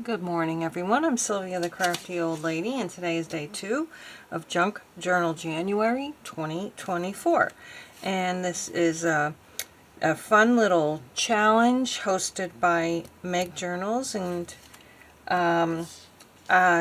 Good morning, everyone. I'm Sylvia the Crafty Old Lady, and today is day 2 of Junk Journal January 2024. And this is a fun little challenge hosted by megjournals, and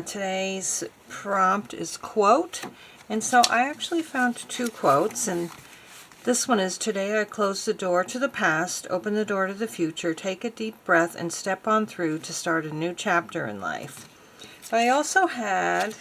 today's prompt is quote. And so I actually found 2 quotes, and this one is, today I close the door to the past, open the door to the future, take a deep breath, and step on through to start a new chapter in life. But I also had,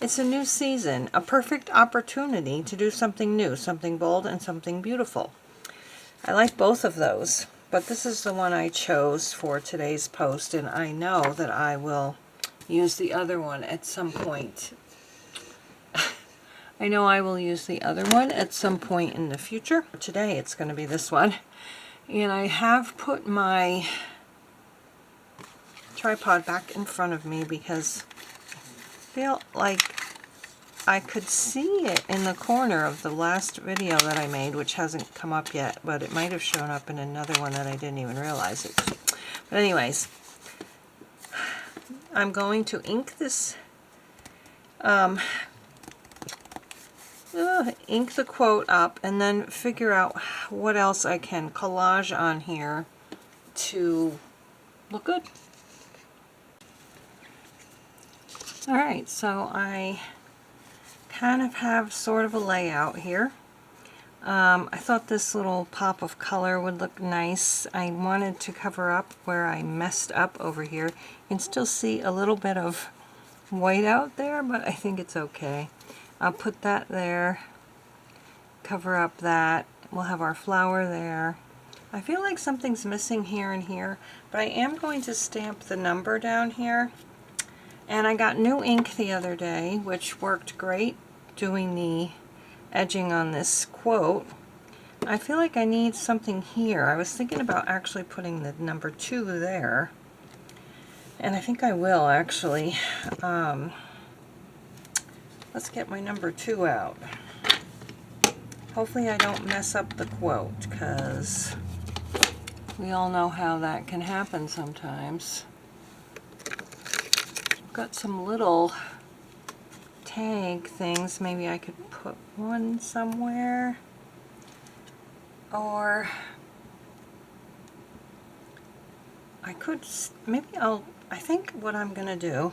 it's a new season, a perfect opportunity to do something new, something bold, and something beautiful. I like both of those, but this is the one I chose for today's post, and I know that I will use the other one at some point. I know I will use the other one at some point in the future. Today it's going to be this one. And I have put my tripod back in front of me because I feel like I could see it in the corner of the last video that I made, which hasn't come up yet, but it might have shown up in another one that I didn't even realize it. But anyways, I'm going to ink this ink the quote up and then figure out what else I can collage on here to look good. Alright, so I kind of have sort of a layout here. I thought this little pop of color would look nice. I wanted to cover up where I messed up over here. You can still see a little bit of white out there, but I think it's okay. I'll put that there, cover up that. We'll have our flower there. I feel like something's missing here and here, but I am going to stamp the number down here. And I got new ink the other day, which worked great doing the edging on this quote. I feel like I need something here. I was thinking about actually putting the number 2 there. And I think I will actually. Let's get my number 2 out. Hopefully I don't mess up the quote, because we all know how that can happen sometimes. I've got some little tag things. Maybe I could put one somewhere. Or I could, maybe I think what I'm going to do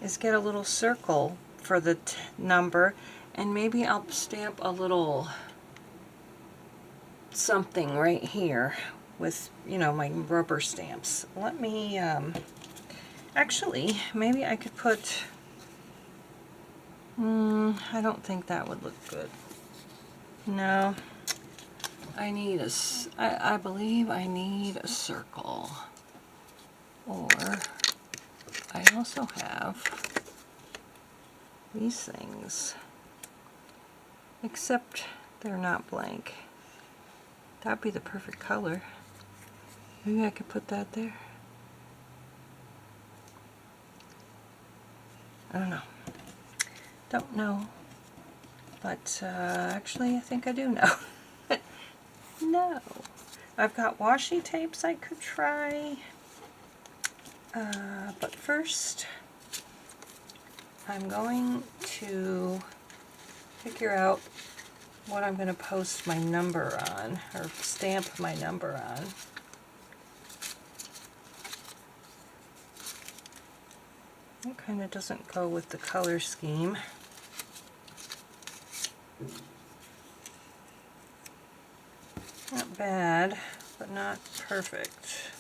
is get a little circle for the number, and maybe I'll stamp a little something right here with, you know, my rubber stamps. Let me, actually, maybe I could put, I don't think that would look good. No, I need I believe I need a circle. Or I also have these things, except they're not blank. That'd be the perfect color. Maybe I could put that there. I don't know, but actually I think I do know. No, I've got washi tapes I could try, but first I'm going to figure out what I'm going to post my number on, or stamp my number on. It kind of doesn't go with the color scheme. Not bad, but not perfect.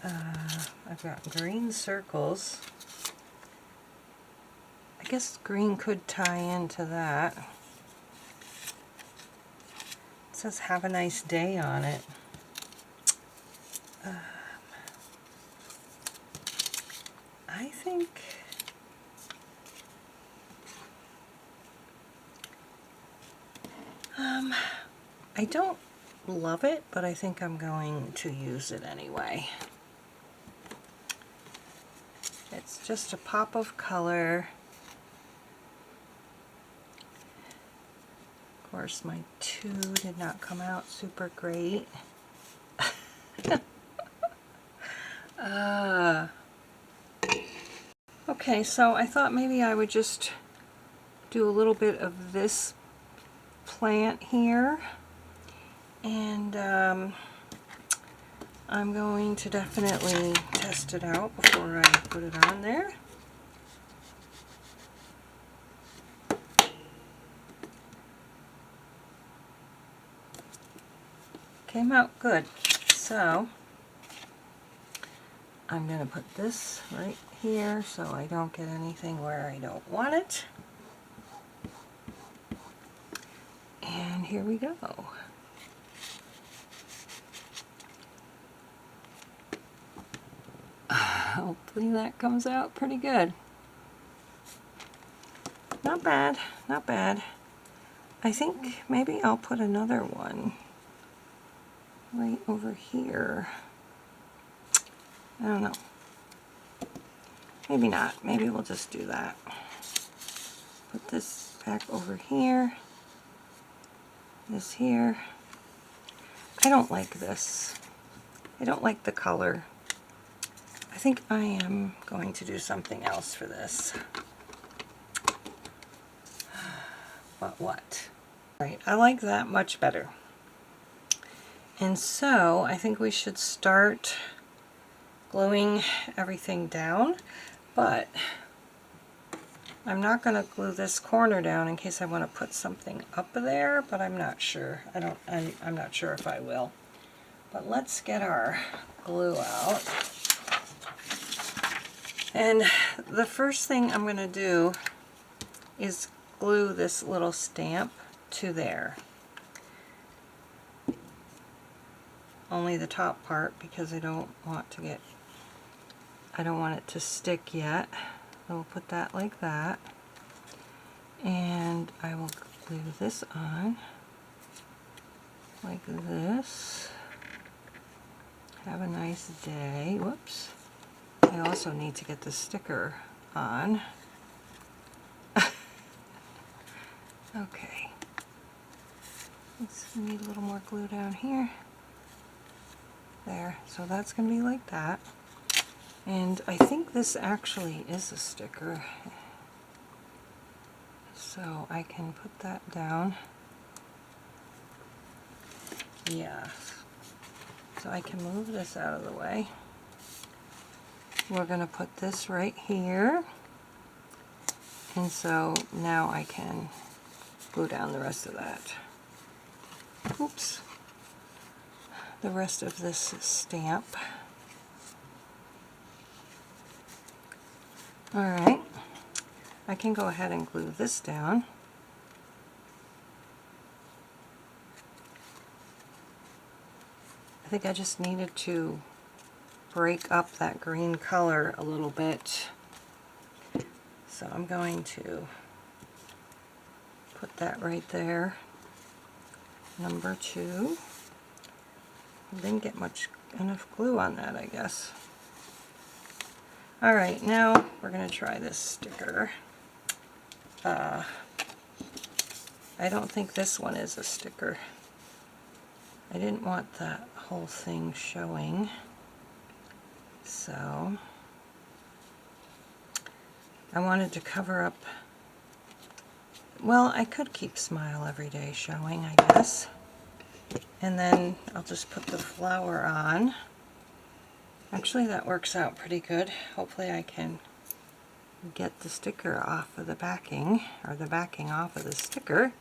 I've got green circles. I guess green could tie into that. It says have a nice day on it. I think I don't love it, but I think I'm going to use it anyway. It's just a pop of color. Of course, my 2 did not come out super great. Okay, so I thought maybe I would just do a little bit of this plant here, and I'm going to definitely test it out before I put it on there. Came out good. So I'm going to put this right here so I don't get anything where I don't want it. And here we go. Hopefully that comes out pretty good. Not bad, not bad. I think maybe I'll put another one right over here. I don't know. Maybe not. Maybe we'll just do that. Put this back over here. This here. I don't like this. I don't like the color. I think I am going to do something else for this. But what? Right, I like that much better. And so I think we should start gluing everything down, but I'm not going to glue this corner down in case I want to put something up there, but I'm not sure. I'm not sure if I will. But let's get our glue out. And the first thing I'm going to do is glue this little stamp to there. Only the top part, because I don't want it to stick yet. So we'll put that like that. And I will glue this on like this. Have a nice day. Whoops. I also need to get the sticker on. Okay. Let's need a little more glue down here. There. So that's going to be like that. And I think this actually is a sticker. So I can put that down. Yeah. So I can move this out of the way. We're going to put this right here. And so now I can glue down the rest of that. Oops. The rest of this stamp. Alright. I can go ahead and glue this down. I think I just needed to break up that green color a little bit. So I'm going to put that right there. Number 2. I didn't get enough glue on that, I guess. Alright, now we're going to try this sticker. I don't think this one is a sticker. I didn't want that whole thing showing. So I wanted to cover up, well, I could keep Smile Every Day showing, I guess. And then I'll just put the flower on. Actually, that works out pretty good. Hopefully I can get the sticker off of the backing, or the backing off of the sticker.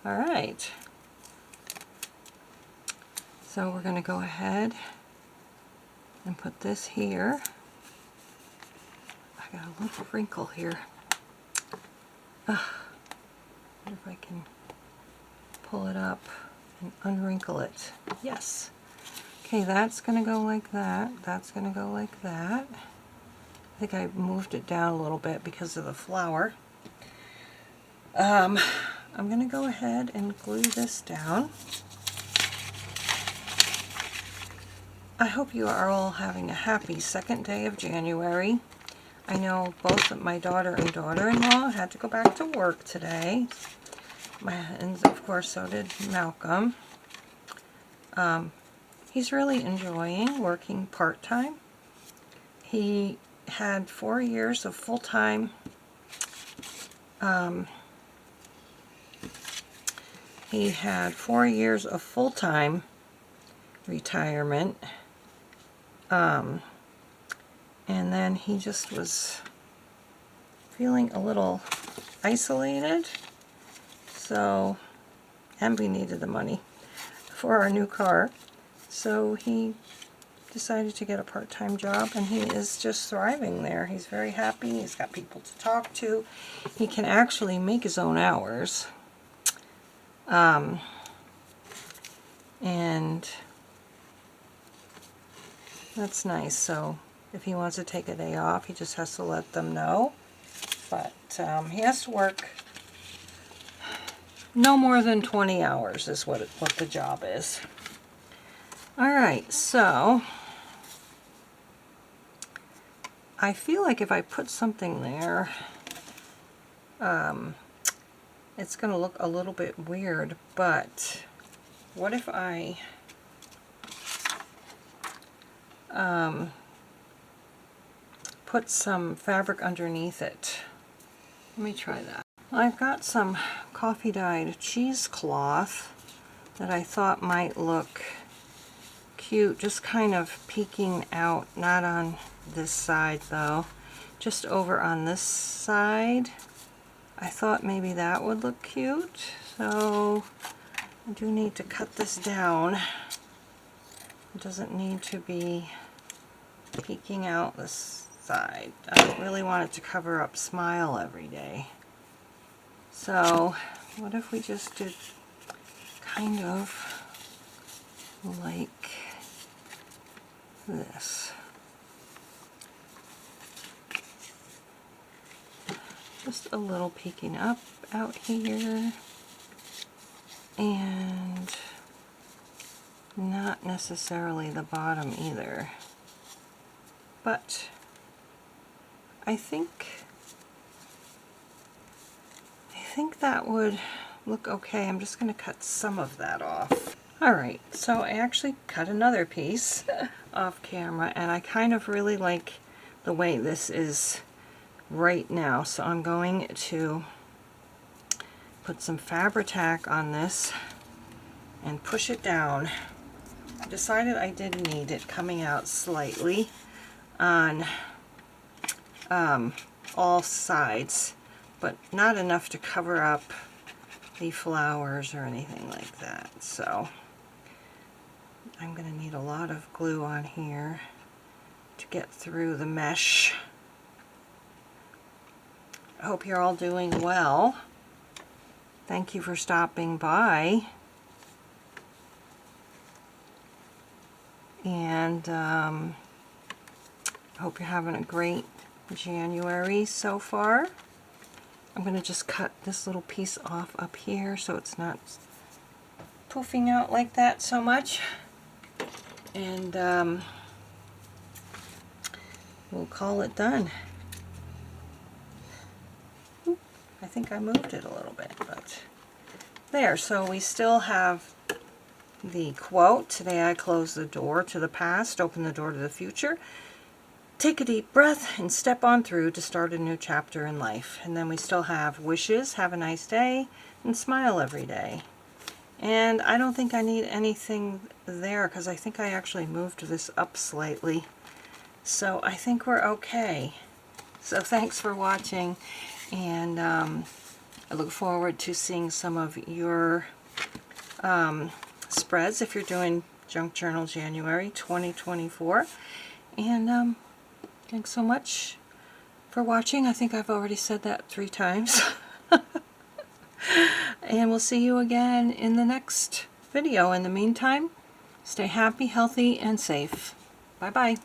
Alright. So we're going to go ahead and put this here. I got a little wrinkle here. I wonder if I can pull it up and unwrinkle it. Yes. Okay, that's going to go like that. That's going to go like that. I think I moved it down a little bit because of the flower. I'm going to go ahead and glue this down. I hope you are all having a happy second day of January. I know both of my daughter and daughter-in-law had to go back to work today. And of course so did Malcolm. He's really enjoying working part-time. he had 4 years of full-time retirement, and then he just was feeling a little isolated, so, and we needed the money for our new car, so he decided to get a part-time job, and he is just thriving there. He's very happy. He's got people to talk to. He can actually make his own hours. And that's nice. So if he wants to take a day off, he just has to let them know. But he has to work no more than 20 hours is what the job is. All right, so I feel like if I put something there, it's going to look a little bit weird, but what if I put some fabric underneath it? Let me try that. I've got some coffee dyed cheesecloth that I thought might look cute, just kind of peeking out, not on this side though, just over on this side. I thought maybe that would look cute, so I do need to cut this down. It doesn't need to be peeking out this side. I really want it to cover up Smile Every Day. So what if we just did kind of like this? Just a little peeking up out here, and not necessarily the bottom either, but I think that would look okay. I'm just going to cut some of that off. Alright, so I actually cut another piece off camera, and I kind of really like the way this is right now, so I'm going to put some Fabri-Tac on this and push it down. I decided I did need it coming out slightly on all sides, but not enough to cover up the flowers or anything like that. So I'm going to need a lot of glue on here to get through the mesh. I hope you're all doing well. Thank you for stopping by. And I hope you're having a great January so far. I'm going to just cut this little piece off up here so it's not poofing out like that so much. And we'll call it done. I think I moved it a little bit, but there. So we still have the quote, "Today I close the door to the past, open the door to the future. Take a deep breath and step on through to start a new chapter in life." And then we still have wishes, have a nice day, and smile every day. And I don't think I need anything there because I think I actually moved this up slightly. So I think we're okay. So thanks for watching, and I look forward to seeing some of your spreads if you're doing Junk Journal January 2024. And thanks so much for watching. I think I've already said that 3 times. And we'll see you again in the next video. In the meantime, stay happy, healthy, and safe. Bye-bye.